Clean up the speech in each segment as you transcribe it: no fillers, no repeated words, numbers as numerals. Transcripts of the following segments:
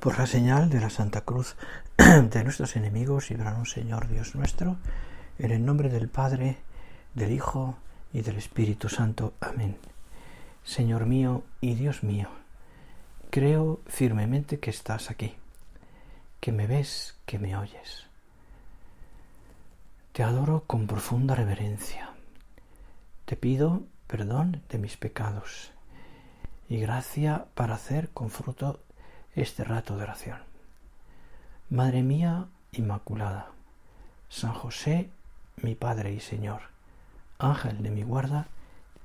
Por la señal de la Santa Cruz de nuestros enemigos, líbranos, Señor Dios nuestro, en el nombre del Padre, del Hijo y del Espíritu Santo. Amén. Señor mío y Dios mío, creo firmemente que estás aquí, que me ves, que me oyes. Te adoro con profunda reverencia. Te pido perdón de mis pecados y gracia para hacer con fruto este rato de oración. Madre mía Inmaculada, San José, mi Padre y Señor, Ángel de mi guarda,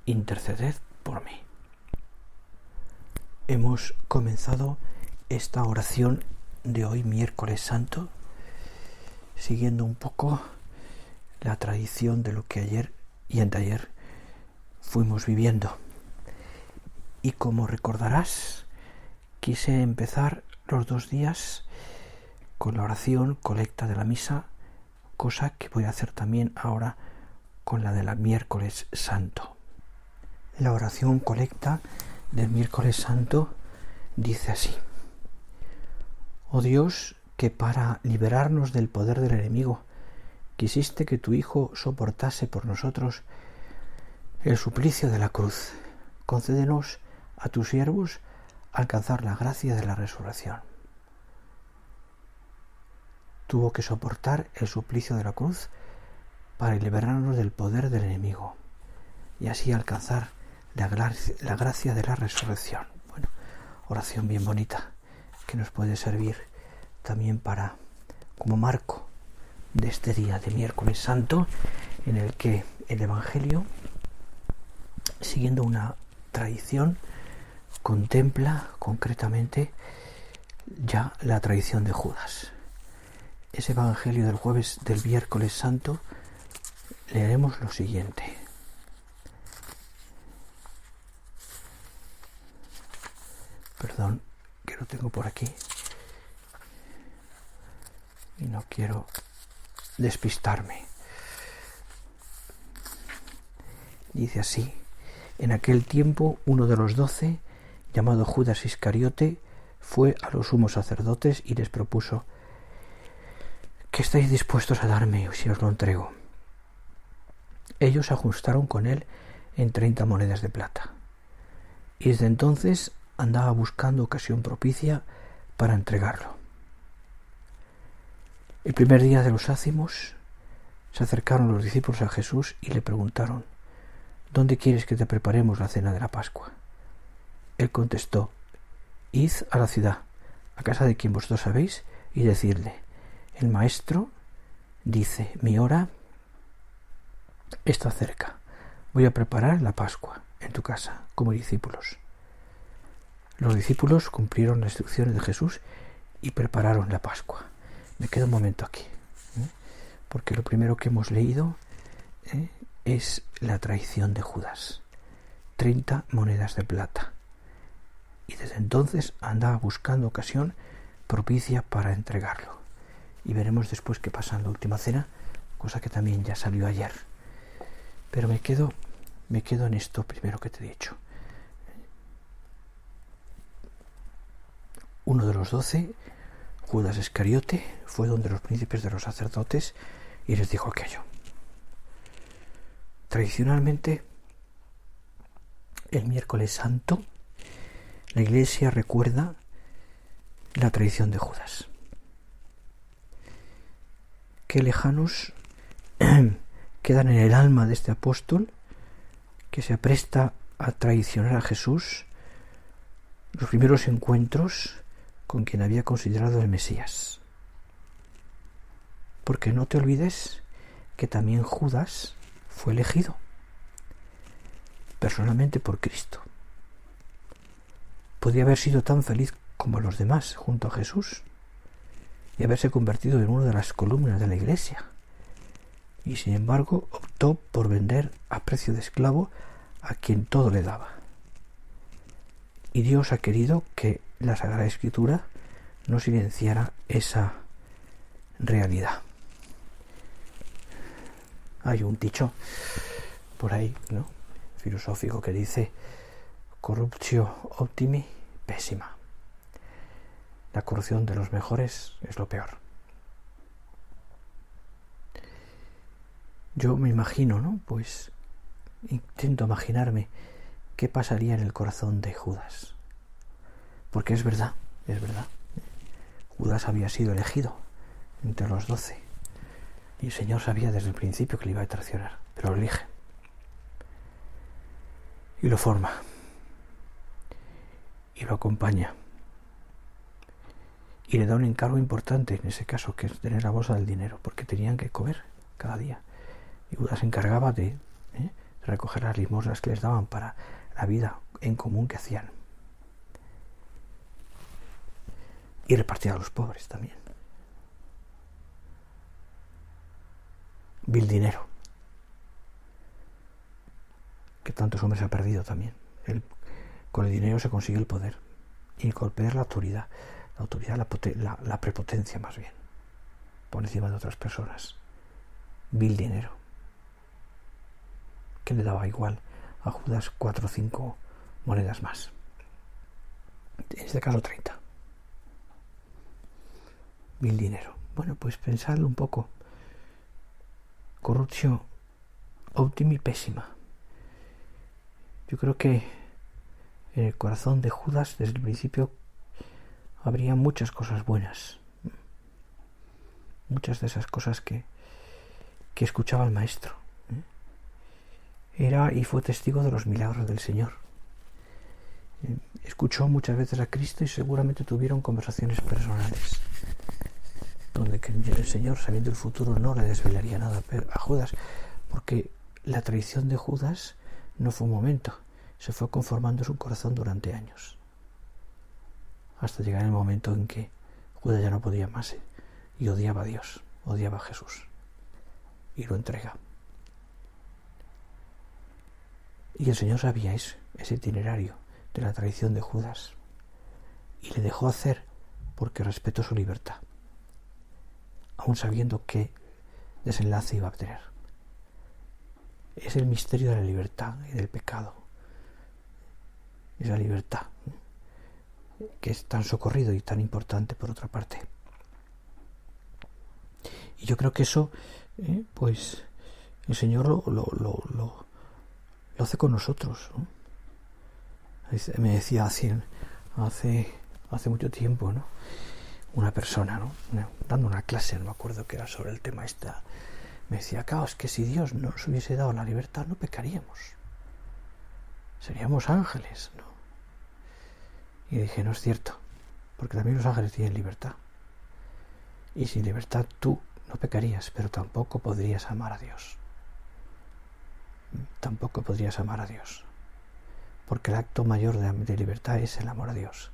interceded por mí. Hemos comenzado esta oración de hoy, miércoles santo, siguiendo un poco la tradición de lo que ayer y anteayer fuimos viviendo. Y como recordarás, quise empezar los 2 días con la oración colecta de la misa, cosa que voy a hacer también ahora con la de la miércoles santo. La oración colecta del miércoles santo dice así: Oh Dios, que para liberarnos del poder del enemigo quisiste que tu Hijo soportase por nosotros el suplicio de la cruz, concédenos a tus siervos alcanzar la gracia de la resurrección. Tuvo que soportar el suplicio de la cruz para liberarnos del poder del enemigo y así alcanzar la gracia de la resurrección. Bueno, oración bien bonita que nos puede servir también como marco de este día de miércoles santo, en el que el Evangelio, siguiendo una tradición, contempla concretamente ya la tradición de Judas. Ese Evangelio del miércoles santo, leeremos lo siguiente. Perdón, que lo tengo por aquí y no quiero despistarme. Dice así: en aquel tiempo uno de los 12, llamado Judas Iscariote, fue a los sumos sacerdotes y les propuso: ¿qué estáis dispuestos a darme si os lo entrego? Ellos ajustaron con él en 30 monedas de plata. Y desde entonces andaba buscando ocasión propicia para entregarlo. El primer día de los ácimos se acercaron los discípulos a Jesús y le preguntaron: ¿dónde quieres que te preparemos la cena de la Pascua? Él contestó: id a la ciudad, a casa de quien vosotros sabéis, y decidle: el Maestro dice, mi hora está cerca, voy a preparar la Pascua en tu casa, como discípulos. Los discípulos cumplieron las instrucciones de Jesús y prepararon la Pascua. Me quedo un momento aquí, porque lo primero que hemos leído es la traición de Judas. 30 monedas de plata. Y desde entonces andaba buscando ocasión propicia para entregarlo. Y veremos después qué pasa en la última cena, cosa que también ya salió ayer. Pero me quedo en esto primero que te he dicho. Uno de los 12, Judas Iscariote, fue donde los príncipes de los sacerdotes y les dijo aquello. Tradicionalmente, el miércoles santo, la Iglesia recuerda la traición de Judas. Qué lejanos quedan en el alma de este apóstol que se apresta a traicionar a Jesús los primeros encuentros con quien había considerado el Mesías. Porque no te olvides que también Judas fue elegido personalmente por Cristo. Podría haber sido tan feliz como los demás junto a Jesús y haberse convertido en una de las columnas de la Iglesia. Y sin embargo optó por vender a precio de esclavo a quien todo le daba. Y Dios ha querido que la Sagrada Escritura no silenciara esa realidad. Hay un dicho por ahí, ¿no?, filosófico, que dice: corruptio optimi pessima. la corrupción de los mejores es lo peor. Yo me imagino, ¿no? Pues intento imaginarme qué pasaría en el corazón de Judas. Porque es verdad. Judas había sido elegido entre los 12. Y el Señor sabía desde el principio que le iba a traicionar, pero lo elige. Y lo forma. Y lo acompaña. Y le da un encargo importante en ese caso, que es tener la bolsa del dinero, porque tenían que comer cada día. Y Judas se encargaba de recoger las limosnas que les daban para la vida en común que hacían. Y repartía a los pobres también. Vil dinero, que tantos hombres ha perdido también. Con el dinero se consigue el poder, y con el poder la autoridad, la prepotencia más bien, por encima de otras personas. Vil dinero, que le daba igual a Judas 4 o 5 monedas más, en este caso 30. Vil dinero. Bueno, pues pensadlo un poco. Corrupción óptima y pésima. Yo creo que en el corazón de Judas desde el principio habría muchas cosas buenas, muchas de esas cosas que escuchaba el Maestro. Era y fue testigo de los milagros del Señor. Escuchó muchas veces a Cristo y seguramente tuvieron conversaciones personales donde el Señor, sabiendo el futuro, no le desvelaría nada a Judas, porque la traición de Judas no fue un momento, se fue conformando su corazón durante años, hasta llegar el momento en que Judas ya no podía más y odiaba a Dios, odiaba a Jesús, y lo entrega. Y el Señor sabía ese itinerario de la traición de Judas, y le dejó hacer porque respetó su libertad, aun sabiendo qué desenlace iba a obtener. Es el misterio de la libertad y del pecado. Esa libertad que es tan socorrido y tan importante por otra parte. Y yo creo que eso, pues, el Señor lo hace con nosotros, ¿no? Me decía hace mucho tiempo, ¿no?, una persona, ¿no?, dando una clase, no me acuerdo que era sobre el tema esta, me decía, claro, es que si Dios no nos hubiese dado la libertad no pecaríamos, seríamos ángeles, ¿no? Y dije, no es cierto, porque también los ángeles tienen libertad, y sin libertad tú no pecarías, pero tampoco podrías amar a Dios, porque el acto mayor de libertad es el amor a Dios,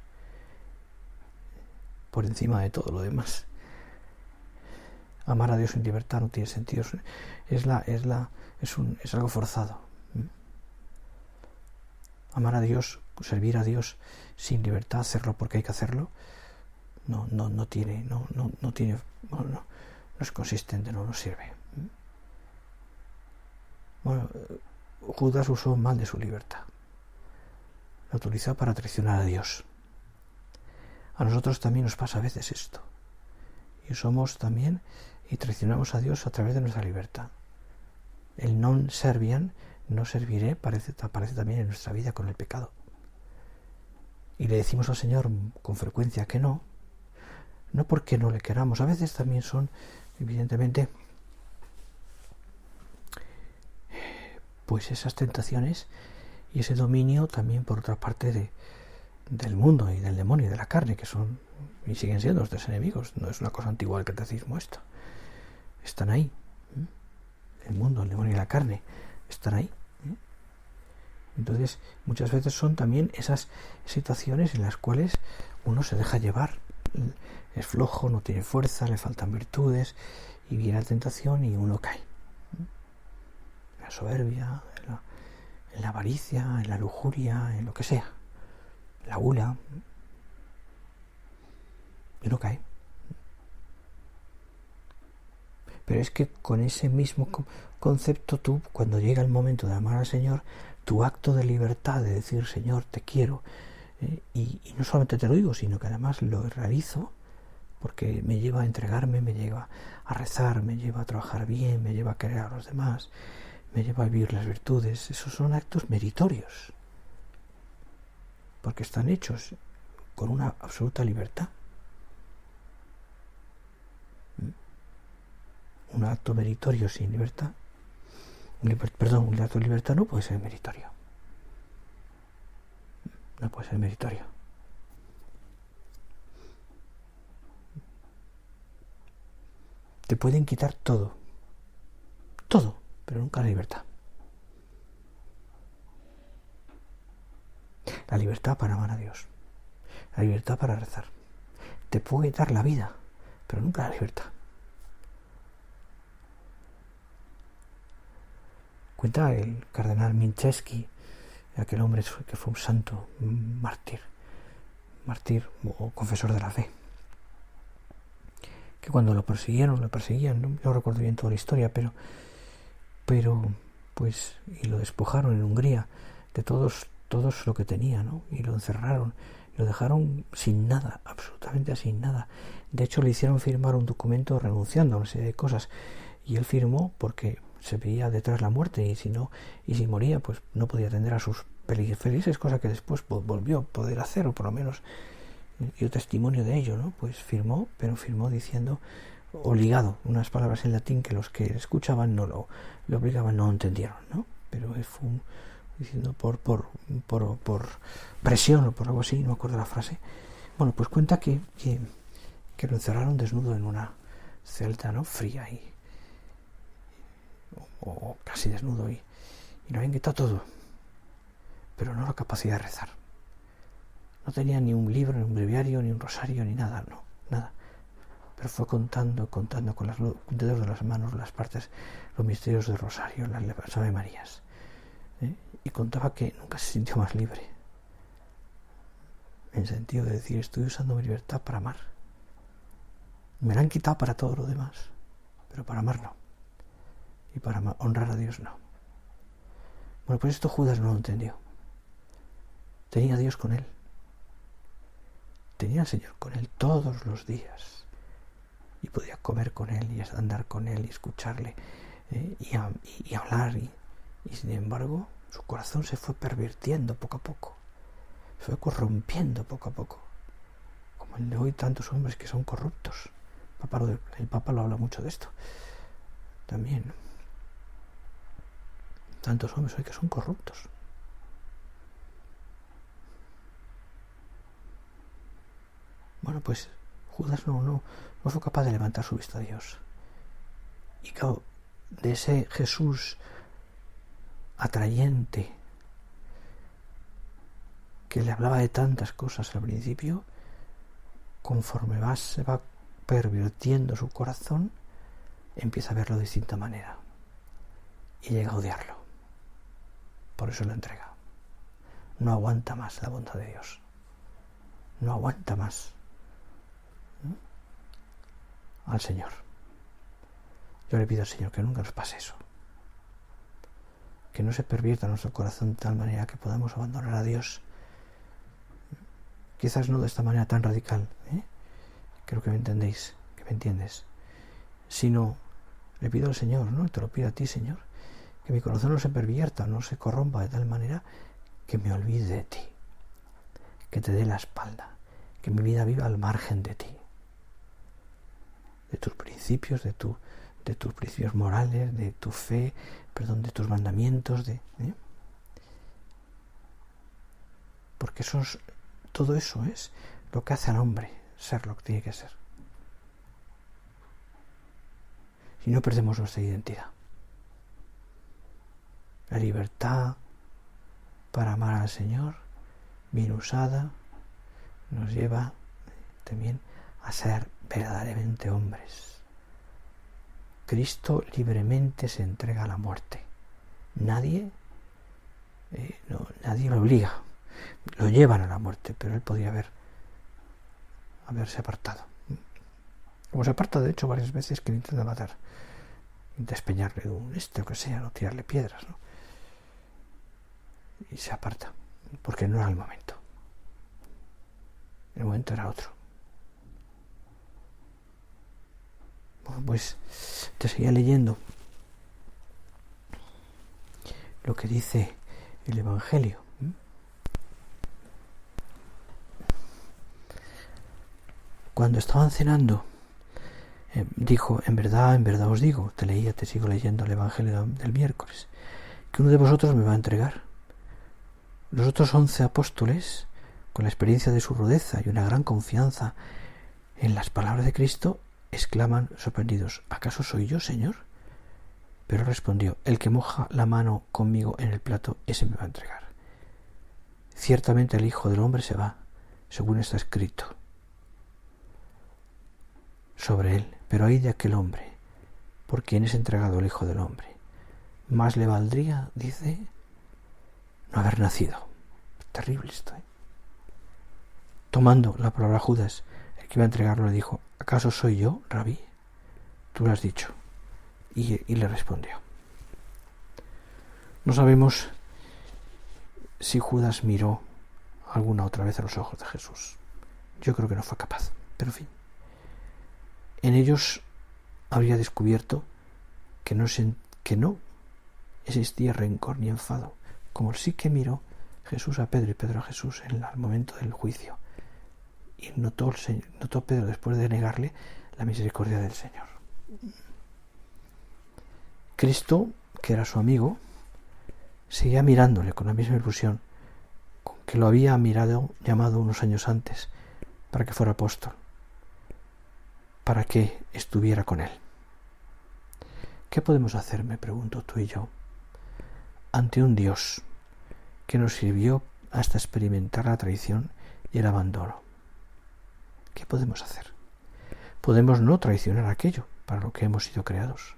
por encima de todo lo demás. Amar a Dios en libertad no tiene sentido, es algo forzado. Amar a Dios, servir a Dios sin libertad, hacerlo porque hay que hacerlo, no es consistente, no nos sirve. Bueno, Judas usó mal de su libertad, la utilizó para traicionar a Dios. A nosotros también nos pasa a veces esto, y somos también y traicionamos a Dios a través de nuestra libertad. El non serviam, no serviré, aparece también en nuestra vida con el pecado. Y le decimos al Señor con frecuencia que no porque no le queramos. A veces también son, evidentemente, pues esas tentaciones y ese dominio también por otra parte del mundo y del demonio y de la carne, que son y siguen siendo nuestros enemigos. No es una cosa antigua del catecismo esto. Están ahí. El mundo, el demonio y la carne están ahí. Entonces, muchas veces son también esas situaciones en las cuales uno se deja llevar. Es flojo, no tiene fuerza, le faltan virtudes, y viene la tentación y uno cae. En la soberbia, en la avaricia, en la lujuria, en lo que sea. La gula. Y uno cae. Pero es que con ese mismo concepto tú, cuando llega el momento de amar al Señor, tu acto de libertad, de decir, Señor, te quiero, Y no solamente te lo digo, sino que además lo realizo porque me lleva a entregarme, me lleva a rezar, me lleva a trabajar bien, me lleva a querer a los demás, me lleva a vivir las virtudes. Esos son actos meritorios, porque están hechos con una absoluta libertad. Un acto meritorio sin libertad, un acto de libertad no puede ser meritorio. No puede ser meritorio. Te pueden quitar todo, pero nunca la libertad. La libertad para amar a Dios, la libertad para rezar. Te puede dar la vida, pero nunca la libertad. Cuenta el cardenal Minczewski, aquel hombre que fue un santo, un mártir o confesor de la fe, que cuando lo perseguían, no recuerdo bien toda la historia, pero pues, y lo despojaron en Hungría de todos lo que tenía, ¿no? Y lo encerraron, lo dejaron sin nada, absolutamente sin nada. De hecho, le hicieron firmar un documento renunciando a una serie de cosas, y él firmó porque se veía detrás la muerte, y si moría, pues no podía atender a sus felices, cosa que después volvió a poder hacer, o por lo menos dio testimonio de ello, ¿no? Pues firmó, pero firmó diciendo, obligado, unas palabras en latín que los que escuchaban no lo obligaban, no entendieron, ¿no? Pero fue diciendo por presión o por algo así, no me acuerdo la frase. Bueno, pues cuenta que lo encerraron desnudo en una celda, ¿no? Fría o casi desnudo, y le habían quitado todo, pero no la capacidad de rezar. No tenía ni un libro, ni un breviario, ni un rosario, ni nada, no, nada. Pero fue contando con los dedos de las manos las partes, los misterios del rosario, las Ave Marías. Y contaba que nunca se sintió más libre, en el sentido de decir, estoy usando mi libertad para amar. Me la han quitado para todo lo demás, pero para amar no. Y para honrar a Dios no. Bueno, pues esto Judas no lo entendió. Tenía a Dios con él. Tenía al Señor con él todos los días. Y podía comer con él, y andar con él, y escucharle, y hablar. Y sin embargo, su corazón se fue pervirtiendo poco a poco. Se fue corrompiendo poco a poco. Como el de hoy, tantos hombres que son corruptos. El Papa lo habla mucho de esto. También, ¿no? Tantos hombres hoy que son corruptos. Bueno, pues Judas no fue capaz de levantar su vista a Dios. Y claro, de ese Jesús atrayente que le hablaba de tantas cosas al principio, conforme se va pervirtiendo su corazón, empieza a verlo de distinta manera y llega a odiarlo. Por eso lo entrega. No aguanta más la bondad de Dios. No aguanta más al Señor. Yo le pido al Señor que nunca nos pase eso. Que no se pervierta nuestro corazón de tal manera que podamos abandonar a Dios. Quizás no de esta manera tan radical, creo que me entendéis, que me entiendes. Sino, le pido al Señor, ¿no? Y te lo pido a ti, Señor, que mi corazón no se pervierta, no se corrompa de tal manera que me olvide de ti, que te dé la espalda, que mi vida viva al margen de ti, de tus principios, de tus principios morales, de tu fe, de tus mandamientos, porque todo eso es lo que hace al hombre ser lo que tiene que ser. Si no, perdemos nuestra identidad. La libertad para amar al Señor, bien usada, nos lleva también a ser verdaderamente hombres. Cristo libremente se entrega a la muerte. Nadie lo obliga. Lo llevan a la muerte, pero él podía haberse apartado. Como se aparta, de hecho, varias veces que le intenta matar, despeñarle de o que sea, no tirarle piedras, ¿no? Y se aparta, porque no era el momento. el momento era otro. Bueno, pues te seguía leyendo lo que dice el Evangelio. Cuando estaban cenando, dijo, en verdad os digo, te sigo leyendo el Evangelio del miércoles, que uno de vosotros me va a entregar. Los otros 11 apóstoles, con la experiencia de su rudeza y una gran confianza en las palabras de Cristo, exclaman sorprendidos, ¿acaso soy yo, Señor? Pero respondió, el que moja la mano conmigo en el plato, ese me va a entregar. Ciertamente el Hijo del Hombre se va, según está escrito sobre él, pero ay de aquel hombre, por quien es entregado el Hijo del Hombre. Más le valdría, dice, no haber nacido. Terrible esto, ¿eh? Tomando la palabra Judas, el que iba a entregarlo, le dijo, ¿acaso soy yo, Rabí? Tú lo has dicho. Y le respondió. No sabemos si Judas miró alguna otra vez a los ojos de Jesús. Yo creo que no fue capaz, pero en fin. En ellos habría descubierto que no existía rencor ni enfado, como sí que miró Jesús a Pedro y Pedro a Jesús en el momento del juicio. Y notó Pedro, después de negarle, la misericordia del Señor. Cristo, que era su amigo, seguía mirándole con la misma ilusión con que lo había llamado unos años antes para que fuera apóstol, para que estuviera con él. ¿Qué podemos hacer, me pregunto, tú y yo, ante un Dios que nos sirvió hasta experimentar la traición y el abandono? ¿Qué podemos hacer? Podemos no traicionar aquello para lo que hemos sido creados,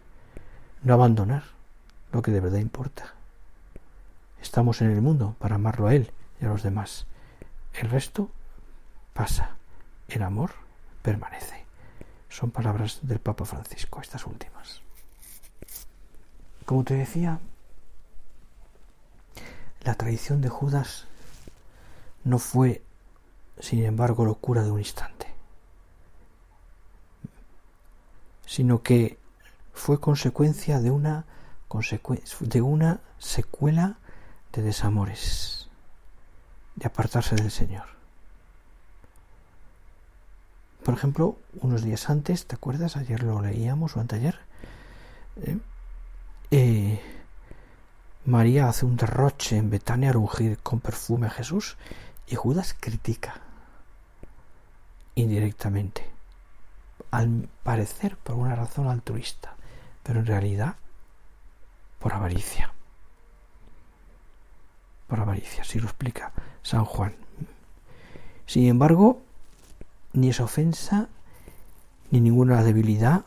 no abandonar lo que de verdad importa. Estamos en el mundo para amarlo a él y a los demás. El resto pasa. El amor permanece. Son palabras del Papa Francisco, estas últimas. Como te decía, la traición de Judas no fue, sin embargo, locura de un instante, sino que fue consecuencia de una secuela de desamores, de apartarse del Señor. Por ejemplo, unos días antes, ¿te acuerdas? Ayer lo leíamos, o anteayer, María hace un derroche en Betania al ungir con perfume a Jesús, y Judas critica indirectamente, al parecer por una razón altruista, pero en realidad por avaricia. Por avaricia, así lo explica San Juan. Sin embargo, ni esa ofensa ni ninguna debilidad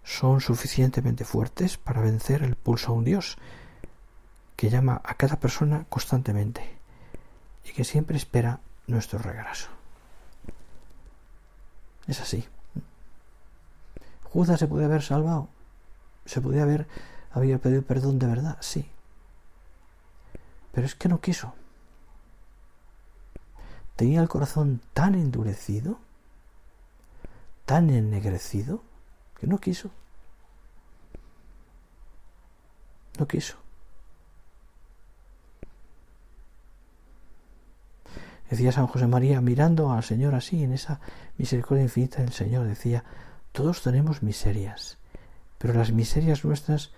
son suficientemente fuertes para vencer el pulso a un Dios que llama a cada persona constantemente y que siempre espera nuestro regreso. Es así. ¿Judas se puede haber salvado? ¿Se podía había pedido perdón de verdad? Sí. Pero es que no quiso. Tenía el corazón tan endurecido, tan ennegrecido, que no quiso. No quiso. Decía San José María, mirando al Señor así, en esa misericordia infinita del Señor, decía, todos tenemos miserias, pero las miserias nuestras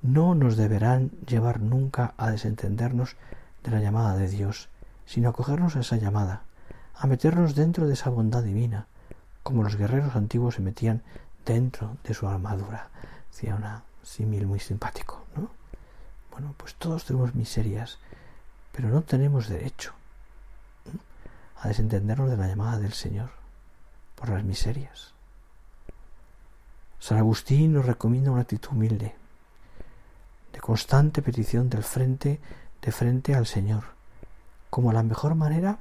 no nos deberán llevar nunca a desentendernos de la llamada de Dios, sino a acogernos a esa llamada, a meternos dentro de esa bondad divina, como los guerreros antiguos se metían dentro de su armadura. Decía una símil muy simpático, ¿no? Bueno, pues todos tenemos miserias, pero no tenemos derecho a desentendernos de la llamada del Señor por las miserias. San Agustín nos recomienda una actitud humilde, de constante petición de frente al Señor, como la mejor manera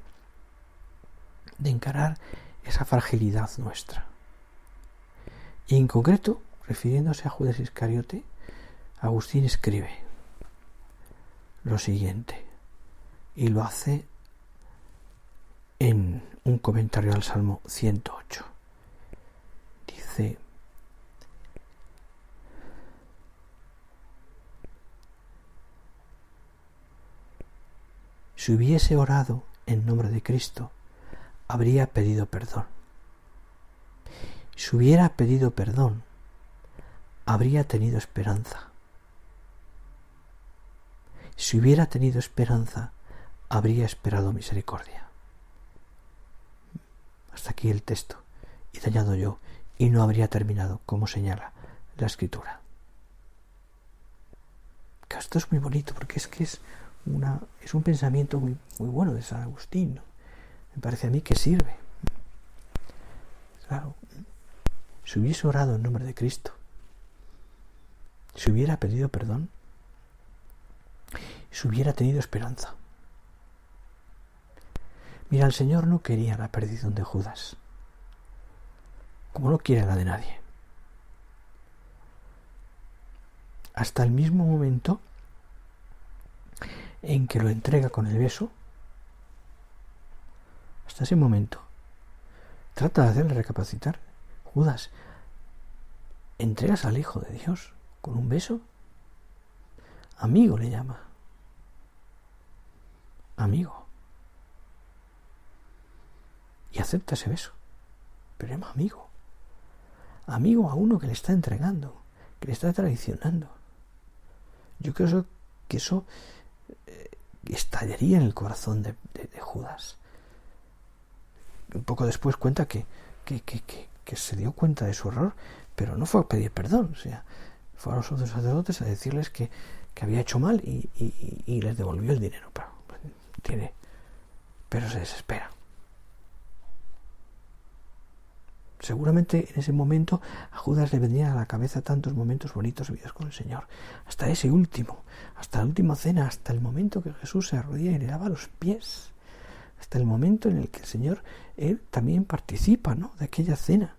de encarar esa fragilidad nuestra. Y en concreto, refiriéndose a Judas Iscariote, Agustín escribe lo siguiente, y lo hace en un comentario al Salmo 108. Dice: si hubiese orado en nombre de Cristo, habría pedido perdón. Si hubiera pedido perdón, habría tenido esperanza. Si hubiera tenido esperanza, habría esperado misericordia. Hasta aquí el texto. Y te añado yo, y no habría terminado, como señala la Escritura. Que esto es muy bonito, porque es un pensamiento muy, muy bueno de San Agustín, ¿no? Me parece a mí que sirve. Claro, si hubiese orado en nombre de Cristo, si hubiera pedido perdón, si hubiera tenido esperanza. Mira, el Señor no quería la perdición de Judas, como no quiere la de nadie. Hasta el mismo momento en que lo entrega con el beso, hasta ese momento, trata de hacerle recapacitar. Judas, ¿entregas al Hijo de Dios con un beso? Amigo le llama. Amigo. Y acepta ese beso. Pero llama amigo. Amigo a uno que le está entregando, que le está traicionando. Yo creo que eso estallaría en el corazón de Judas. Un poco después cuenta que se dio cuenta de su error, pero no fue a pedir perdón. O sea, fue a los otros sacerdotes a decirles que había hecho mal y les devolvió el dinero. Pero se desespera. Seguramente en ese momento a Judas le vendrían a la cabeza tantos momentos bonitos vividos con el Señor. Hasta ese último, hasta la última cena, hasta el momento que Jesús se arrodilla y le lava los pies. Hasta el momento en el que el Señor, Él también participa, ¿no?, de aquella cena.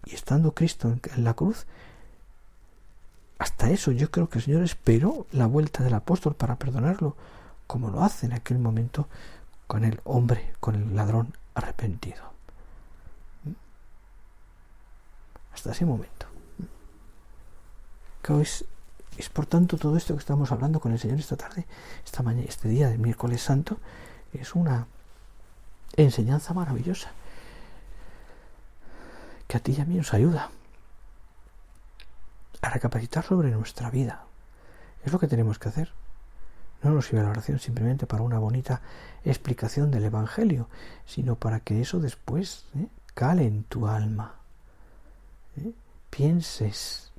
Y estando Cristo en la cruz, hasta eso yo creo que el Señor esperó la vuelta del apóstol para perdonarlo, como lo hace en aquel momento con el hombre, con el ladrón arrepentido. Hasta ese momento. Claro, es por tanto todo esto que estamos hablando con el Señor esta tarde, esta mañana, este día del miércoles santo, es una enseñanza maravillosa que a ti y a mí nos ayuda a recapacitar sobre nuestra vida. Es lo que tenemos que hacer. No nos sirve la oración simplemente para una bonita explicación del Evangelio, sino para que eso después cale en tu alma. Pienses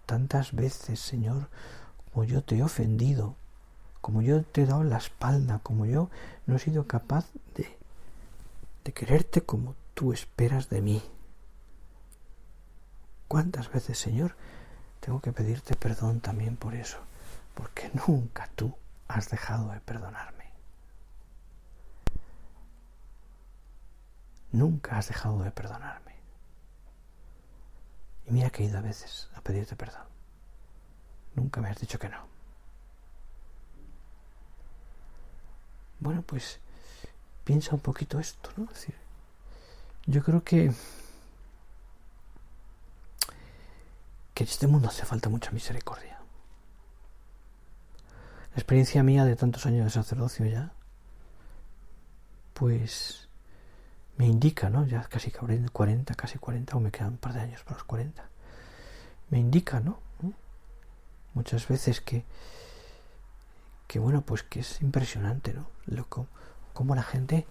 tantas veces, Señor, como yo te he ofendido, como yo te he dado la espalda, como yo no he sido capaz de quererte como tú esperas de mí. ¿Cuántas veces, Señor, tengo que pedirte perdón también por eso? Porque nunca tú has dejado de perdonarme. Nunca has dejado de perdonarme. Y mira que he ido a veces a pedirte perdón. Nunca me has dicho que no. Bueno, pues piensa un poquito esto, ¿no? Es decir, yo creo que en este mundo hace falta mucha misericordia. La experiencia mía de tantos años de sacerdocio ya, pues me indica, ¿no? Ya casi 40, o me quedan un par de años para los 40. Me indica, ¿no? Muchas veces que bueno, pues que es impresionante, ¿no? Cómo la gente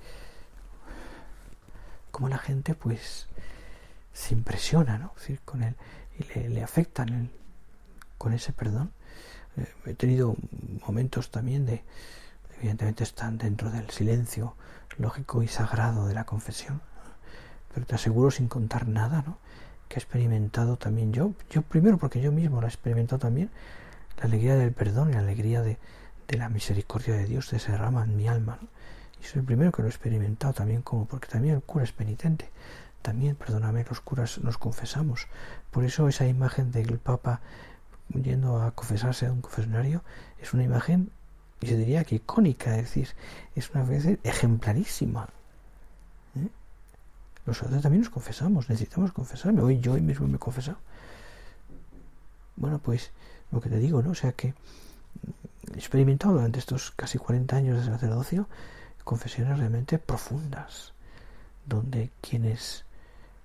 pues se impresiona, ¿no? Es decir, con él y le afectan con ese perdón. He tenido momentos también evidentemente están dentro del silencio lógico y sagrado de la confesión, pero te aseguro, sin contar nada, ¿no?, que he experimentado también yo primero, porque yo mismo lo he experimentado también, la alegría del perdón y la alegría de la misericordia de Dios que se derrama en mi alma, ¿no? Y soy el primero que lo he experimentado también, porque también el cura es penitente, también, perdóname, los curas nos confesamos. Por eso esa imagen del Papa yendo a confesarse a un confesionario es una imagen yo diría que icónica, es decir, es una vez ejemplarísima. Los sacerdotes también nos confesamos, necesitamos confesarme. Hoy mismo me he confesado. Bueno, pues lo que te digo, ¿no? O sea que he experimentado durante estos casi 40 años de sacerdocio confesiones realmente profundas, donde quienes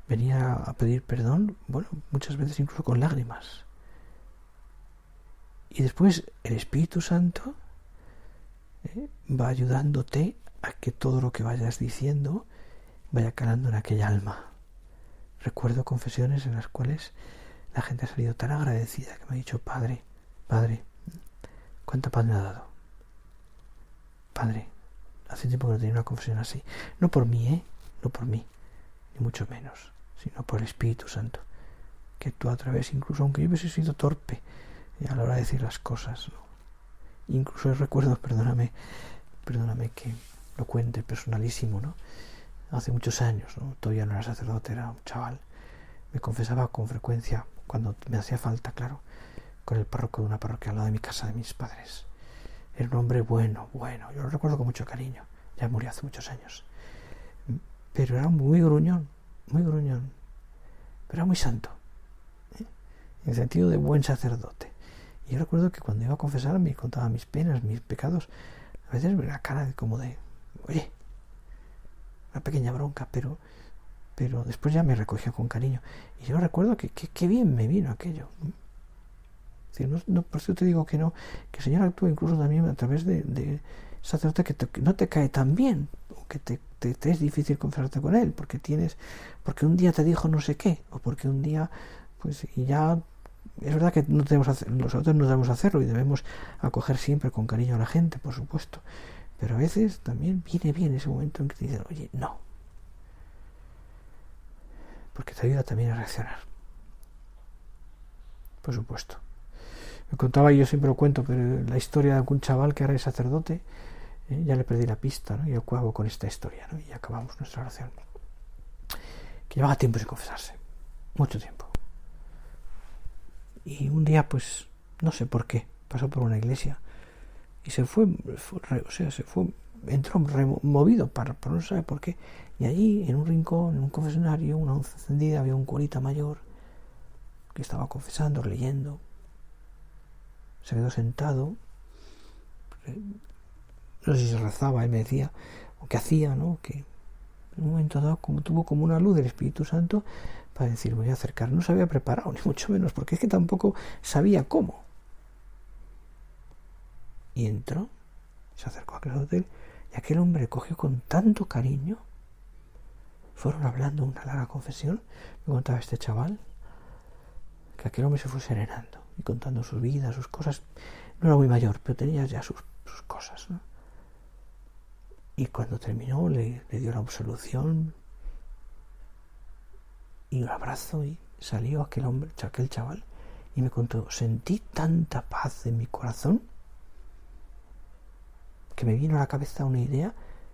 venían a pedir perdón, bueno, muchas veces incluso con lágrimas. Y después el Espíritu Santo va ayudándote a que todo lo que vayas diciendo vaya calando en aquella alma. Recuerdo confesiones en las cuales la gente ha salido tan agradecida que me ha dicho: Padre, cuánta paz me ha dado. Padre, hace tiempo que no tenía una confesión así. No por mí, no por mí, ni mucho menos, sino por el Espíritu Santo, que actúa a través, incluso aunque yo hubiese sido torpe a la hora de decir las cosas, ¿no? Incluso recuerdo, perdóname que lo cuente personalísimo, ¿no? Hace muchos años, ¿no? Todavía no era sacerdote, era un chaval. Me confesaba con frecuencia, cuando me hacía falta, claro, con el párroco de una parroquia al lado de mi casa, de mis padres. Era un hombre bueno, yo lo recuerdo con mucho cariño. Ya murió hace muchos años. Pero era muy gruñón, pero era muy santo, en el sentido de buen sacerdote. Y yo recuerdo que cuando iba a confesar me contaba mis penas, mis pecados. A veces me la cara como de, oye, una pequeña bronca, pero después ya me recogía con cariño. Y yo recuerdo que bien me vino aquello. Es decir, no, por eso te digo que no, que el Señor actúa incluso también a través de sacerdote que no te cae tan bien, o que te es difícil confesarte con él, porque un día te dijo no sé qué, o porque un día, pues, y ya. Es verdad que nosotros no debemos hacerlo y debemos acoger siempre con cariño a la gente, por supuesto, pero a veces también viene bien ese momento en que te dicen, oye, no, porque te ayuda también a reaccionar, por supuesto. Me contaba, y yo siempre lo cuento, pero la historia de algún chaval que ahora es sacerdote, ya le perdí la pista, ¿no? Y yo hago con esta historia, ¿no? Y acabamos nuestra oración, que llevaba tiempo sin confesarse, mucho tiempo. Y un día, pues, no sé por qué, pasó por una iglesia y entró removido por no saber por qué. Y allí, en un rincón, en un confesionario, una luz encendida, había un curita mayor que estaba confesando, leyendo. Se quedó sentado, no sé si se rezaba, él me decía, o qué hacía, ¿no? Que en un momento dado tuvo como una luz del Espíritu Santo para decir, voy a acercar. No se había preparado, ni mucho menos, porque es que tampoco sabía cómo. Y entró, se acercó a aquel hotel, y aquel hombre cogió con tanto cariño. Fueron hablando una larga confesión. Me contaba este chaval que aquel hombre se fue serenando y contando su vida, sus cosas. No era muy mayor, pero tenía ya sus cosas, ¿no? Y cuando terminó le dio la absolución y un abrazo, y salió aquel chaval, y me contó, sentí tanta paz en mi corazón que me vino a la cabeza una idea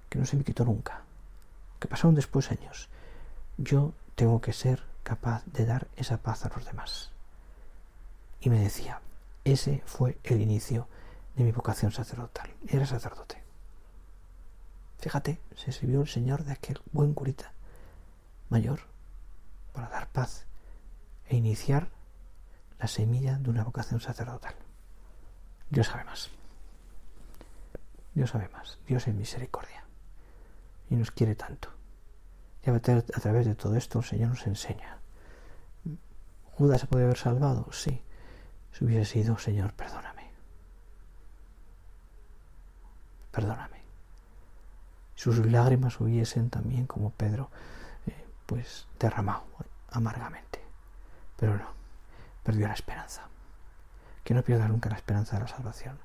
que no se me quitó nunca, que pasaron después años. Yo tengo que ser capaz de dar esa paz a los demás. Y me decía, ese fue el inicio de mi vocación sacerdotal. Era sacerdote. Fíjate, se sirvió el Señor de aquel buen curita mayor para dar paz e iniciar la semilla de una vocación sacerdotal. Dios sabe más. Dios sabe más. Dios es misericordia. Y nos quiere tanto. Y a través de todo esto el Señor nos enseña. ¿Judas se podía haber salvado? Sí. Si hubiese sido, Señor, perdóname. Perdóname. Sus lágrimas hubiesen también, como Pedro, pues derramado amargamente. Pero no, perdió la esperanza. Que no pierdas nunca la esperanza de la salvación.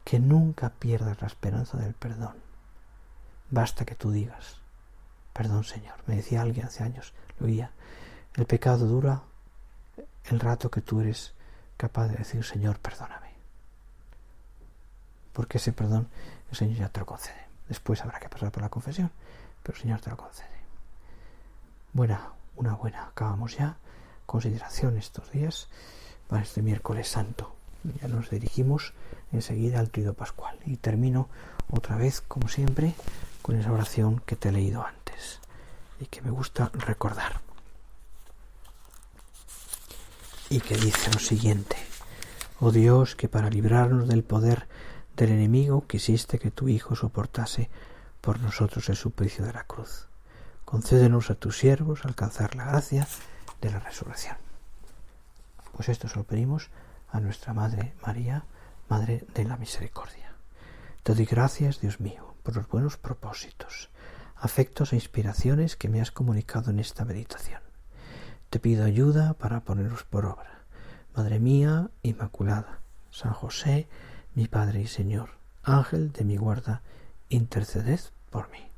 Que nunca pierdas la esperanza del perdón. Basta que tú digas, perdón, Señor. Me decía alguien hace años, lo oía, el pecado dura el rato que tú eres capaz de decir, Señor, perdóname. Porque ese perdón el Señor ya te lo concede. Después habrá que pasar por la confesión, pero el Señor te lo concede. Una buena, acabamos ya. Consideración estos días para este miércoles santo. Ya nos dirigimos enseguida al Trido Pascual. Y termino otra vez, como siempre, con esa oración que te he leído antes y que me gusta recordar. Y que dice lo siguiente: oh Dios, que para librarnos del poder del enemigo quisiste que tu Hijo soportase por nosotros el suplicio de la cruz. Concédenos a tus siervos alcanzar la gracia de la resurrección. Pues esto se lo pedimos a nuestra Madre María, Madre de la Misericordia. Te doy gracias, Dios mío, por los buenos propósitos, afectos e inspiraciones que me has comunicado en esta meditación. Te pido ayuda para ponerlos por obra. Madre mía Inmaculada, San José, mi Padre y Señor, Ángel de mi guarda, interceded por mí.